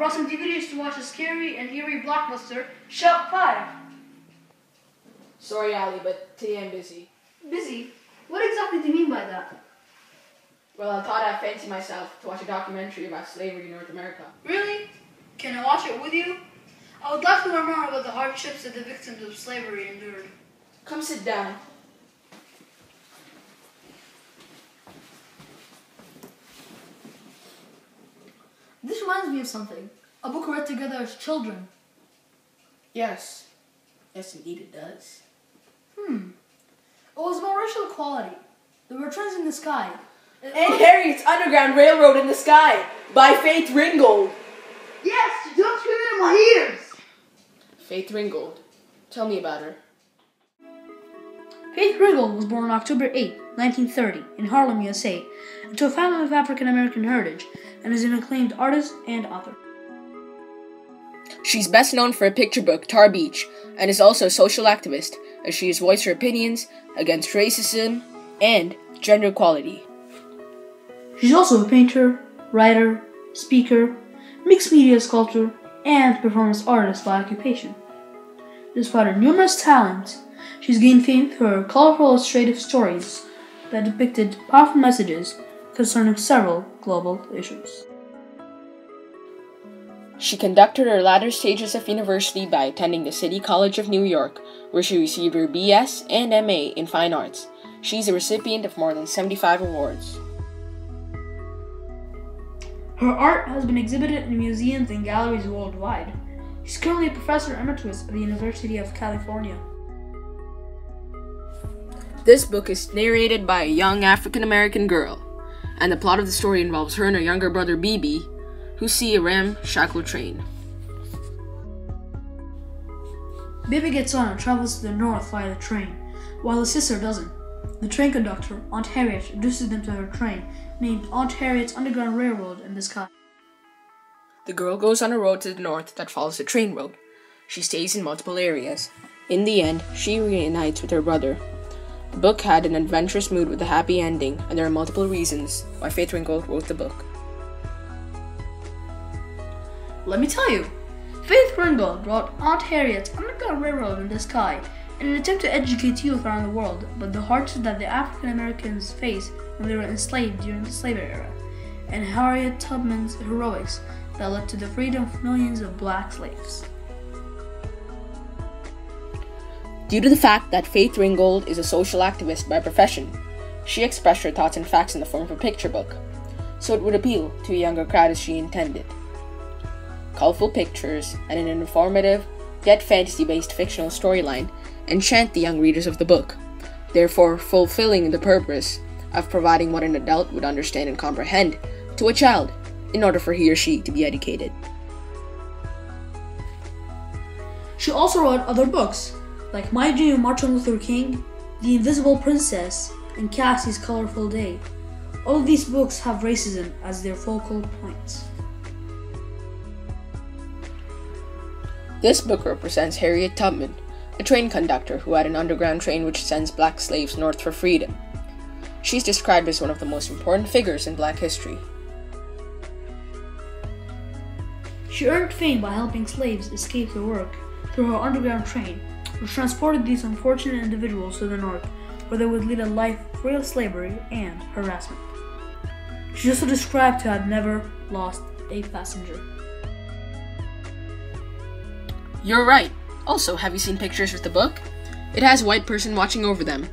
brought some DVDs to watch a scary and eerie blockbuster, Shout 5. Sorry, Ali, but today I'm busy. Busy? What exactly do you mean by that? Well, I thought I'd fancy myself to watch a documentary about slavery in North America. Really? Can I watch it with you? I would like to learn more about the hardships that the victims of slavery endured. Come sit down. This reminds me of something. A book we read together as children. Yes. Yes, indeed it does. It was about racial equality. There were trends in the sky. And Harriet's Underground Railroad in the Sky by Faith Ringgold. Yes, don't scream it in my ears! Faith Ringgold. Tell me about her. Faith Ringgold was born on October 8, 1930, in Harlem, USA, into a family of African American heritage, and is an acclaimed artist and author. She's best known for her picture book, Tar Beach, and is also a social activist, as she has voiced her opinions against racism and gender equality. She's also a painter, writer, speaker, mixed media sculptor, and performance artist by occupation. Despite her numerous talents, she's gained fame for her colorful illustrative stories that depicted powerful messages concerning several global issues. She conducted her latter stages of university by attending the City College of New York, where she received her BS and MA in Fine Arts. She's a recipient of more than 75 awards. Her art has been exhibited in museums and galleries worldwide. She's currently a professor emeritus at the University of California. This book is narrated by a young African-American girl, and the plot of the story involves her and her younger brother Bibi, who see a ramshackle train. Bibi gets on and travels to the north via the train, while his sister doesn't. The train conductor, Aunt Harriet, introduces them to her train, named Aunt Harriet's Underground Railroad in the Sky. The girl goes on a road to the north that follows the train road. She stays in multiple areas. In the end, she reunites with her brother. The book had an adventurous mood with a happy ending, and there are multiple reasons why Faith Ringgold wrote the book. Let me tell you, Faith Ringgold wrote Aunt Harriet's Underground Railroad in the Sky in an attempt to educate youth around the world about the hardships that the African Americans faced when they were enslaved during the slavery era, and Harriet Tubman's heroics that led to the freedom of millions of black slaves. Due to the fact that Faith Ringgold is a social activist by profession, she expressed her thoughts and facts in the form of a picture book, so it would appeal to a younger crowd as she intended. Colorful pictures and an informative, yet fantasy-based fictional storyline enchant the young readers of the book, therefore fulfilling the purpose of providing what an adult would understand and comprehend to a child in order for he or she to be educated. She also wrote other books, like My Dream of Martin Luther King, The Invisible Princess, and Cassie's Colorful Day. All of these books have racism as their focal points. This book represents Harriet Tubman, a train conductor who had an underground train which sends black slaves north for freedom. She's described as one of the most important figures in black history. She earned fame by helping slaves escape to work through her underground train, which transported these unfortunate individuals to the north, where they would lead a life free of slavery and harassment. She's also described to have never lost a passenger. You're right. Also, have you seen pictures with the book? It has a white person watching over them.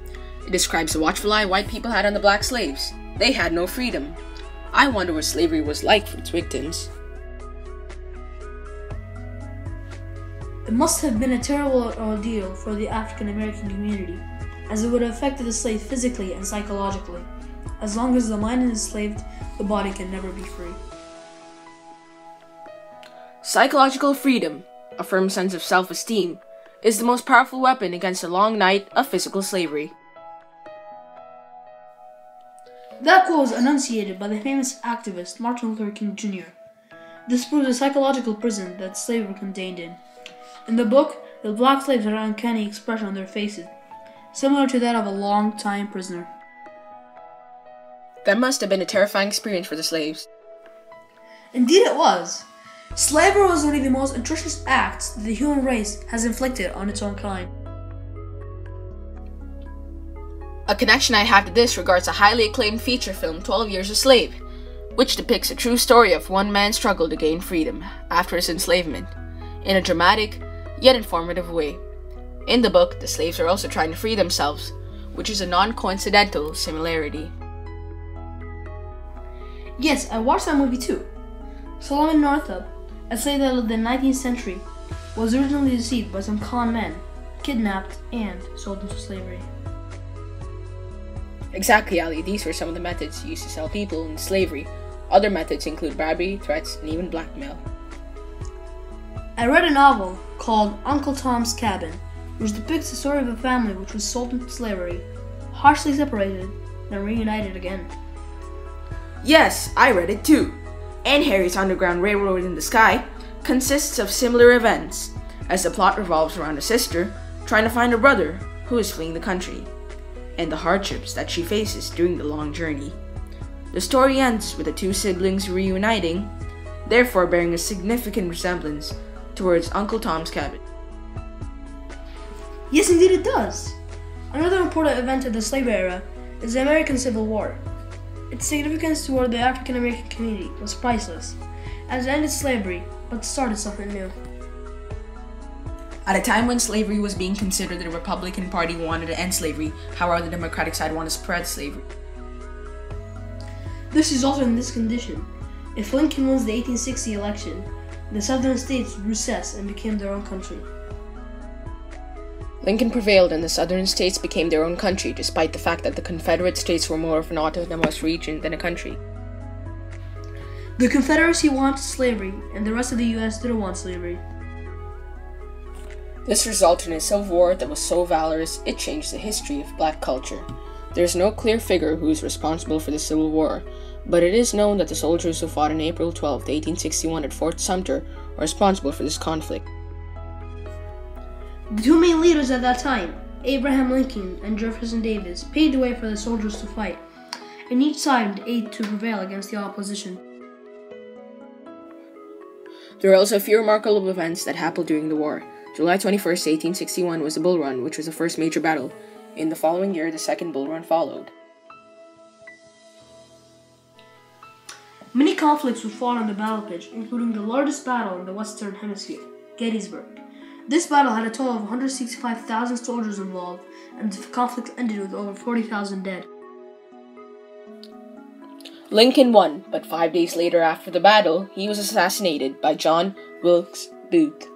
It describes the watchful eye white people had on the black slaves. They had no freedom. I wonder what slavery was like for its victims. It must have been a terrible ordeal for the African American community, as it would have affected the slave physically and psychologically. As long as the mind is enslaved, the body can never be free. Psychological freedom, a firm sense of self-esteem, is the most powerful weapon against a long night of physical slavery. That quote was enunciated by the famous activist Martin Luther King Jr. This proves the psychological prison that slaves were contained in. In the book, the black slaves had an uncanny expression on their faces, similar to that of a long-time prisoner. That must have been a terrifying experience for the slaves. Indeed it was. Slavery was one of the most atrocious acts that the human race has inflicted on its own kind. A connection I have to this regards a highly acclaimed feature film, 12 Years a Slave, which depicts a true story of one man's struggle to gain freedom after his enslavement, in a dramatic yet informative way. In the book, the slaves are also trying to free themselves, which is a non-coincidental similarity. Yes, I watched that movie too. Solomon Northup, a slave that lived in the 19th century, was originally deceived by some con men, kidnapped, and sold into slavery. Exactly, Ali. These were some of the methods used to sell people into slavery. Other methods include bribery, threats, and even blackmail. I read a novel called Uncle Tom's Cabin, which depicts the story of a family which was sold into slavery, harshly separated, then reunited again. Yes, I read it too. Anne Harry's Underground Railroad in the Sky consists of similar events, as the plot revolves around a sister trying to find a brother who is fleeing the country, and the hardships that she faces during the long journey. The story ends with the two siblings reuniting, therefore bearing a significant resemblance towards Uncle Tom's Cabin. Yes, indeed it does. Another important event of the slave era is the American Civil War. Its significance toward the African American community was priceless, as it ended slavery, but started something new. At a time when slavery was being considered, the Republican Party wanted to end slavery, however the Democratic side wanted to spread slavery. This resulted in this condition. If Lincoln wins the 1860 election, the southern states recessed and became their own country. Lincoln prevailed and the southern states became their own country, despite the fact that the Confederate States were more of an autonomous region than a country. The Confederacy wanted slavery, and the rest of the U.S. didn't want slavery. This resulted in a civil war that was so valorous, it changed the history of black culture. There is no clear figure who is responsible for the Civil War, but it is known that the soldiers who fought on April 12, 1861 at Fort Sumter are responsible for this conflict. The two main leaders at that time, Abraham Lincoln and Jefferson Davis, paved the way for the soldiers to fight, and each side aided to prevail against the opposition. There are also a few remarkable events that happened during the war. July 21st, 1861 was the Bull Run, which was the first major battle. In the following year, the second Bull Run followed. Many conflicts were fought on the battle pitch, including the largest battle in the Western Hemisphere, Gettysburg. This battle had a total of 165,000 soldiers involved, and the conflict ended with over 40,000 dead. Lincoln won, but 5 days later after the battle, he was assassinated by John Wilkes Booth.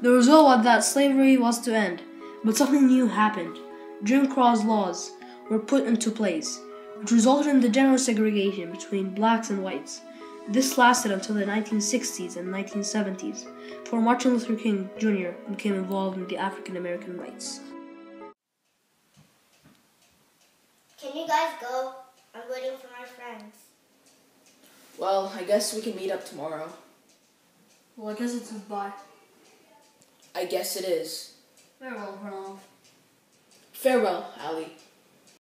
The result was that slavery was to end, but something new happened. Jim Crow's laws were put into place, which resulted in the general segregation between blacks and whites. This lasted until the 1960s and 1970s, before Martin Luther King Jr. became involved in the African American rights. Can you guys go? I'm waiting for my friends. Well, I guess we can meet up tomorrow. Well, I guess it's goodbye. I guess it is. Farewell, Pranav. Farewell, Ali.